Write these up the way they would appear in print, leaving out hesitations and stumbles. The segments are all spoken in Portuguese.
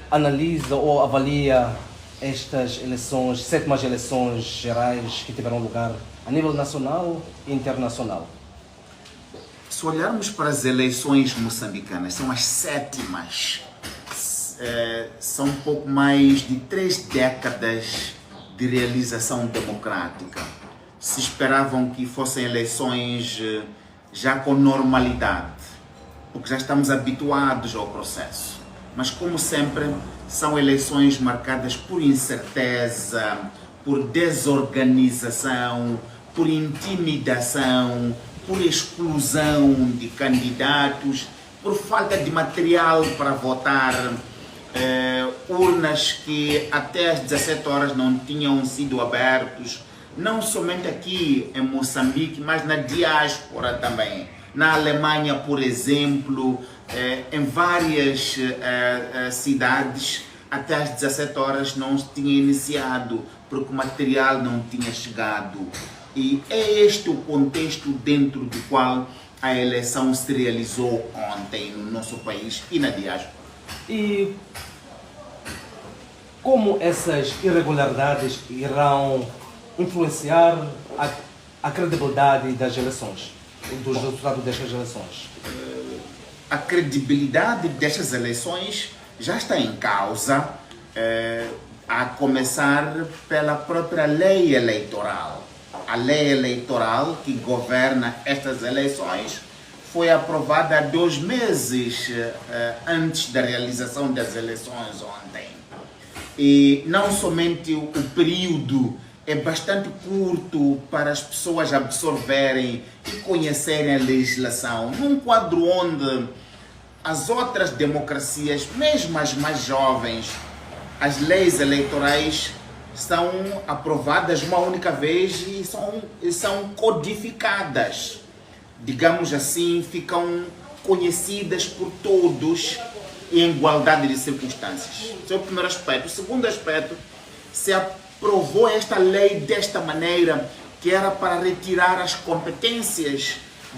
analisa ou avalia estas eleições, sétimas eleições gerais que tiveram lugar a nível nacional e internacional? Se olharmos para as eleições moçambicanas, são as sétimas. São um pouco mais de 3 décadas de realização democrática. Se esperavam que fossem eleições já com normalidade, porque já estamos habituados ao processo. Mas, como sempre, são eleições marcadas por incerteza, por desorganização, por intimidação, por exclusão de candidatos, por falta de material para votar, urnas que até às 17 horas não tinham sido abertos, não somente aqui em Moçambique, mas na diáspora também. Na Alemanha, por exemplo, em várias cidades, até às 17 horas não se tinha iniciado, porque o material não tinha chegado. E é este o contexto dentro do qual a eleição se realizou ontem no nosso país e na diáspora. E como essas irregularidades irão influenciar a credibilidade das eleições, dos resultados destas eleições? A credibilidade destas eleições já está em causa, a começar pela própria lei eleitoral. A lei eleitoral que governa estas eleições foi aprovada há 2 meses antes da realização das eleições ontem. E não somente o período é bastante curto para as pessoas absorverem e conhecerem a legislação, num quadro onde as outras democracias, mesmo as mais jovens, as leis eleitorais são aprovadas uma única vez e são codificadas. Digamos assim, ficam conhecidas por todos em igualdade de circunstâncias. Esse é o primeiro aspecto. O segundo aspecto, se aprovou esta lei desta maneira, que era para retirar as competências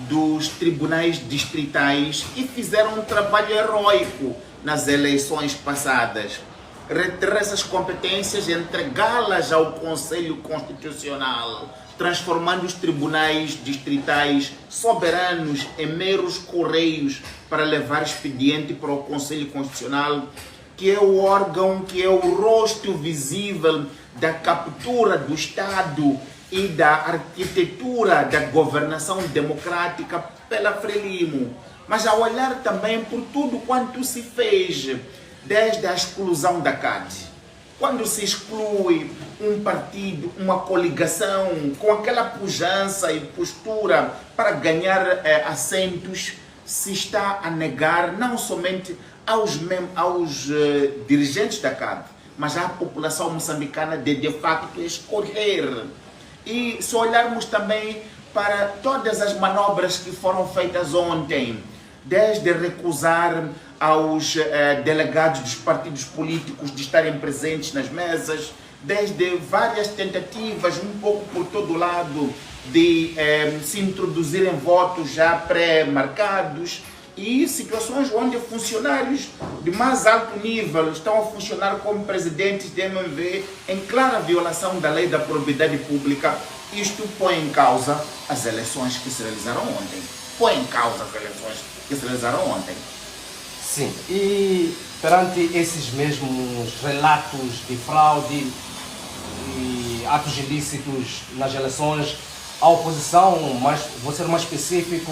dos tribunais distritais, e fizeram um trabalho heróico nas eleições passadas. Retirar essas competências e entregá-las ao Conselho Constitucional, transformando os tribunais distritais soberanos em meros correios para levar expediente para o Conselho Constitucional, que é o órgão, que é o rosto visível da captura do Estado e da arquitetura da governação democrática pela Frelimo. Mas a olhar também por tudo quanto se fez desde a exclusão da CAD. Quando se exclui um partido, uma coligação, com aquela pujança e postura para ganhar assentos, se está a negar não somente aos dirigentes da CAD, mas à população moçambicana de facto escolher. E se olharmos também para todas as manobras que foram feitas ontem, desde recusar aos delegados dos partidos políticos de estarem presentes nas mesas, desde várias tentativas, um pouco por todo lado, de se introduzirem votos já pré-marcados, e situações onde funcionários de mais alto nível estão a funcionar como presidentes de MMV em clara violação da lei da probidade pública. Isto põe em causa as eleições que se realizaram ontem. Põe em causa as eleições que se realizaram ontem. Sim, e perante esses mesmos relatos de fraude e atos ilícitos nas eleições, a oposição, vou ser mais específico,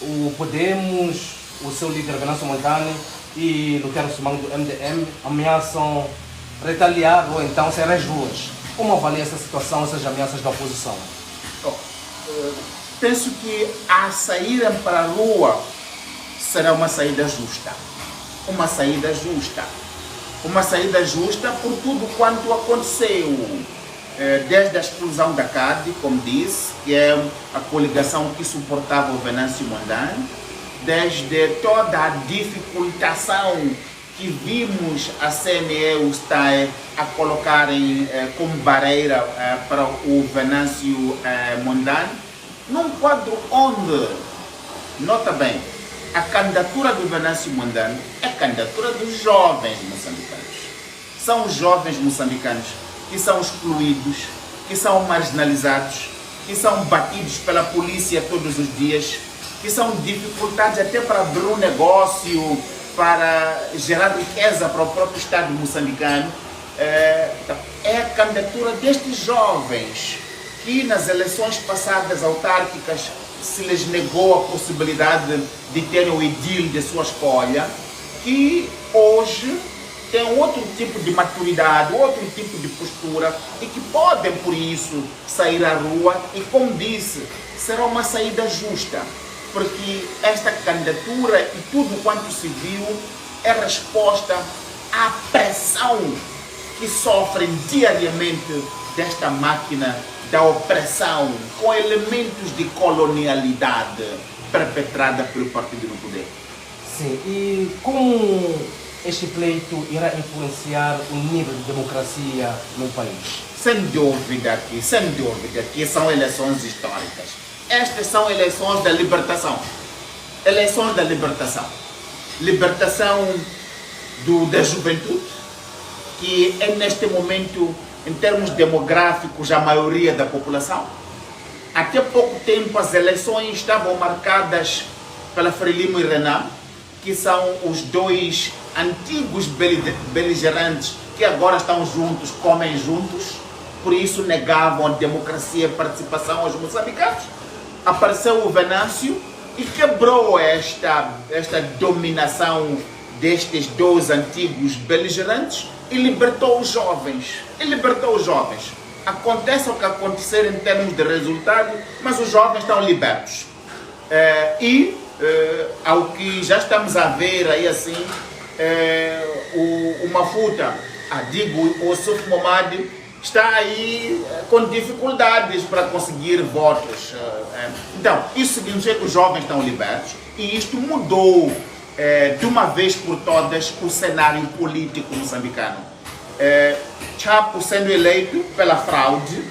o Podemos, o seu líder Venâncio Mondlane e Lutero Simão do MDM ameaçam retaliar ou então sair às ruas. Como avalia essa situação, essas ameaças da oposição? Penso que a saírem para a rua será uma saída justa. Uma saída justa. Uma saída justa por tudo quanto aconteceu. Desde a exclusão da CAD, como disse, que é a coligação que suportava o Venâncio Mondlane, desde toda a dificultação que vimos a CNE e o STAE a colocarem como barreira para o Venâncio Mondlane, num quadro onde, nota bem, a candidatura do Venâncio Mondlane é a candidatura dos jovens moçambicanos. são os jovens moçambicanos que são excluídos, que são marginalizados, que são batidos pela polícia todos os dias, que são dificuldades até para abrir um negócio, para gerar riqueza para o próprio Estado moçambicano. É a candidatura destes jovens que nas eleições passadas autárquicas se lhes negou a possibilidade de terem o edil de sua escolha, que hoje têm outro tipo de maturidade, outro tipo de postura e que podem, por isso, sair à rua e, como disse, será uma saída justa, porque esta candidatura e tudo quanto se viu é resposta à pressão que sofrem diariamente desta máquina da opressão com elementos de colonialidade perpetrada pelo partido no poder. Sim, e como este pleito irá influenciar o nível de democracia no país? Sem dúvida que são eleições históricas. Estas são eleições da libertação. Eleições da libertação. Libertação da juventude, que é neste momento, em termos demográficos, a maioria da população. Até pouco tempo as eleições estavam marcadas pela Frelimo e Renan, que são os dois antigos beligerantes que agora estão juntos, comem juntos, por isso negavam a democracia e a participação aos moçambicanos. Apareceu o Venâncio e quebrou esta dominação destes dois antigos beligerantes e libertou os jovens. Acontece o que acontecer em termos de resultado, mas os jovens estão libertos. Ao que já estamos a ver aí assim, o Mafuta, o Suf Momad, está aí com dificuldades para conseguir votos. Então, isso significa que os jovens estão libertos e isto mudou de uma vez por todas o cenário político moçambicano. Chapo sendo eleito pela fraude,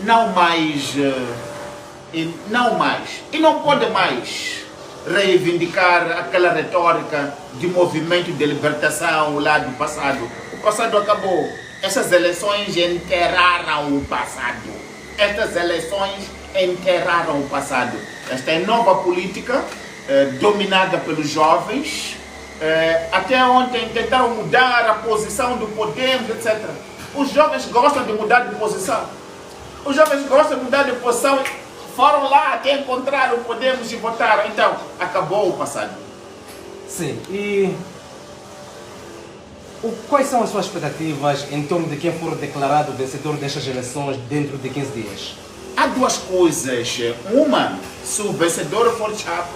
não mais e não pode mais reivindicar aquela retórica de movimento de libertação lá do passado. O passado acabou. Essas eleições enterraram o passado. Esta é nova política dominada pelos jovens. Até ontem tentaram mudar a posição do Podemos, etc. Os jovens gostam de mudar de posição. Foram lá até encontrar o Podemos e votaram. Então, acabou o passado. Sim, e quais são as suas expectativas em torno de quem for declarado vencedor destas eleições dentro de 15 dias? Há duas coisas. Uma, se o vencedor for Chapo,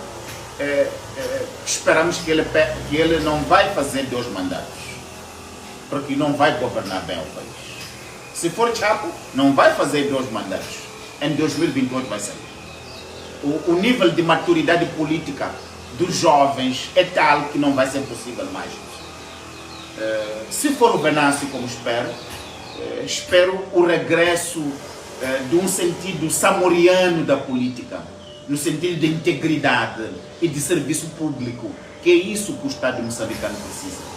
esperamos que ele não vai fazer 2 mandatos, porque não vai governar bem o país. Se for Chapo, não vai fazer 2 mandatos. Em 2028 vai sair. O nível de maturidade política dos jovens é tal que não vai ser possível mais. Se for o Venâncio, como espero o regresso de um sentido samoriano da política, no sentido de integridade e de serviço público, que é isso que o Estado moçambicano precisa.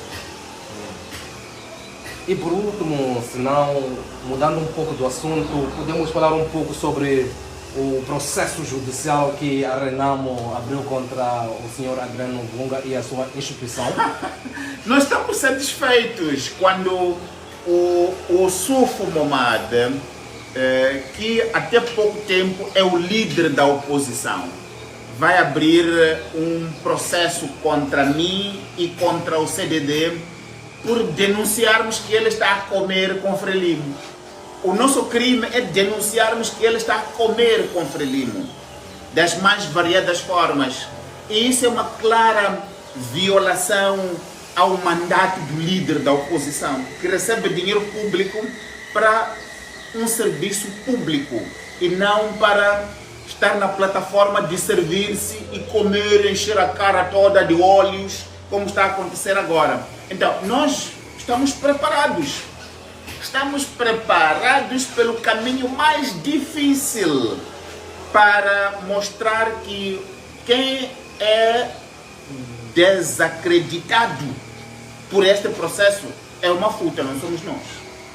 E por último, se não, mudando um pouco do assunto, podemos falar um pouco sobre o processo judicial que a Renamo abriu contra o senhor Adriano Vunga e a sua instituição? Nós estamos satisfeitos quando o Suf Momad, que até pouco tempo é o líder da oposição, vai abrir um processo contra mim e contra o CDD por denunciarmos que ele está a comer com Frelimo. O nosso crime é denunciarmos que ele está a comer com Frelimo, das mais variadas formas. E isso é uma clara violação ao mandato do líder da oposição, que recebe dinheiro público para um serviço público e não para estar na plataforma de servir-se e comer, encher a cara toda de óleos, como está a acontecer agora. Então, nós estamos preparados pelo caminho mais difícil para mostrar que quem é desacreditado por este processo é o Mafuta, não somos nós.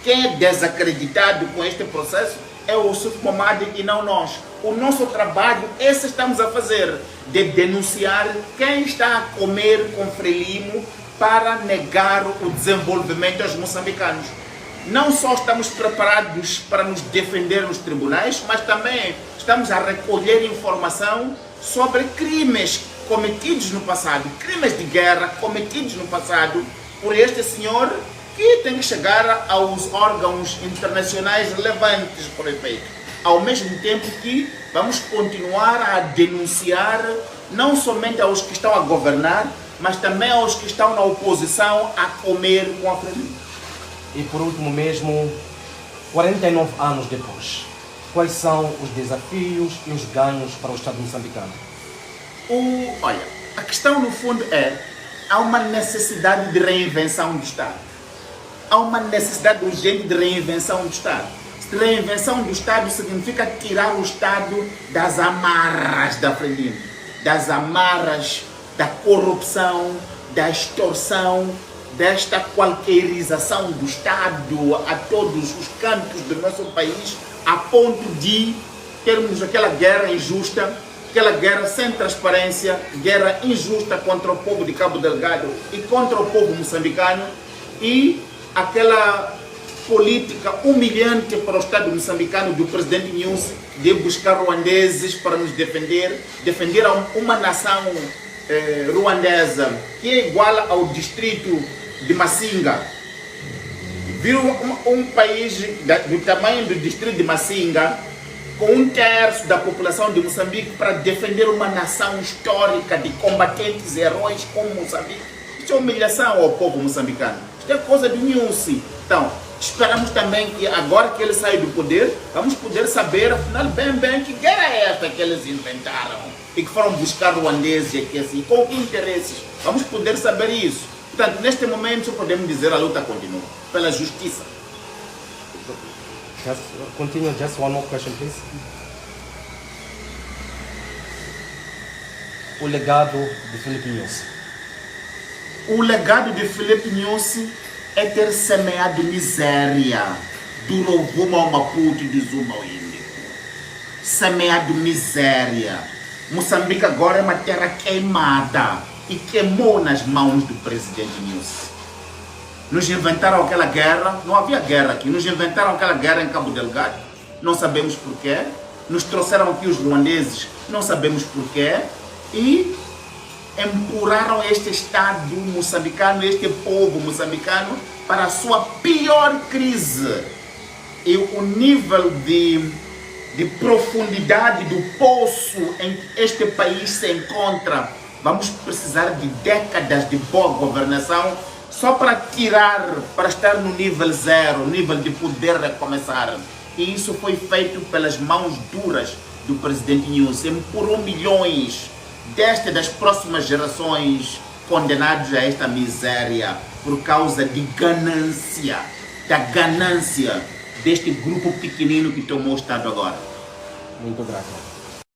Quem é desacreditado com este processo é o Yusuf Momad e não nós. O nosso trabalho, esse estamos a fazer, de denunciar quem está a comer com Frelimo para negar o desenvolvimento aos moçambicanos. Não só estamos preparados para nos defender nos tribunais, mas também estamos a recolher informação sobre crimes cometidos no passado, crimes de guerra cometidos no passado por este senhor, que tem que chegar aos órgãos internacionais relevantes por efeito. Ao mesmo tempo que vamos continuar a denunciar não somente aos que estão a governar, mas também aos que estão na oposição a comer com a Frelimo. E por último mesmo, 49 anos depois, quais são os desafios e os ganhos para o Estado moçambicano? Olha, a questão no fundo há uma necessidade de reinvenção do Estado. Há uma necessidade urgente de reinvenção do Estado. Reinvenção do Estado significa tirar o Estado das amarras da Frelimo, das amarras da corrupção, da extorsão, desta qualquerização do Estado a todos os cantos do nosso país, a ponto de termos aquela guerra injusta, aquela guerra sem transparência, guerra injusta contra o povo de Cabo Delgado e contra o povo moçambicano, e aquela política humilhante para o Estado moçambicano do presidente Nyusi de buscar ruandeses para nos defender uma nação ruandesa que é igual ao distrito de Massinga. Viu um país do tamanho do distrito de Massinga, com 1/3 da população de Moçambique, para defender uma nação histórica de combatentes heróis como Moçambique. Isso é humilhação ao povo moçambicano. Isto é coisa do Nyusi. Então, esperamos também que agora que ele sai do poder, vamos poder saber, afinal, bem, que guerra é esta que eles inventaram e que foram buscar ruandeses aqui assim, com que interesses? Vamos poder saber isso. Portanto, neste momento, só podemos dizer a luta continua, pela justiça. Continue, just one more question, please. O legado de Filipe Nyusi. O legado de Filipe Nyusi é ter semeado miséria do Rovuma ao Maputo e do Zuma ao Índico. Semeado miséria. Moçambique agora é uma terra queimada e queimou nas mãos do presidente Nyusi. Nos inventaram aquela guerra, não havia guerra aqui, nos inventaram aquela guerra em Cabo Delgado, não sabemos porquê. Nos trouxeram aqui os ruandeses, não sabemos porquê. E empurraram este Estado moçambicano, este povo moçambicano, para a sua pior crise. E o nível de profundidade do poço em que este país se encontra, vamos precisar de décadas de boa governação só para tirar, para estar no nível zero, nível de poder recomeçar. E isso foi feito pelas mãos duras do presidente Nyusi. Empurrou milhões das próximas gerações condenados a esta miséria por causa de ganância, da ganância deste grupo pequenino que tomou o Estado agora. Muito grato.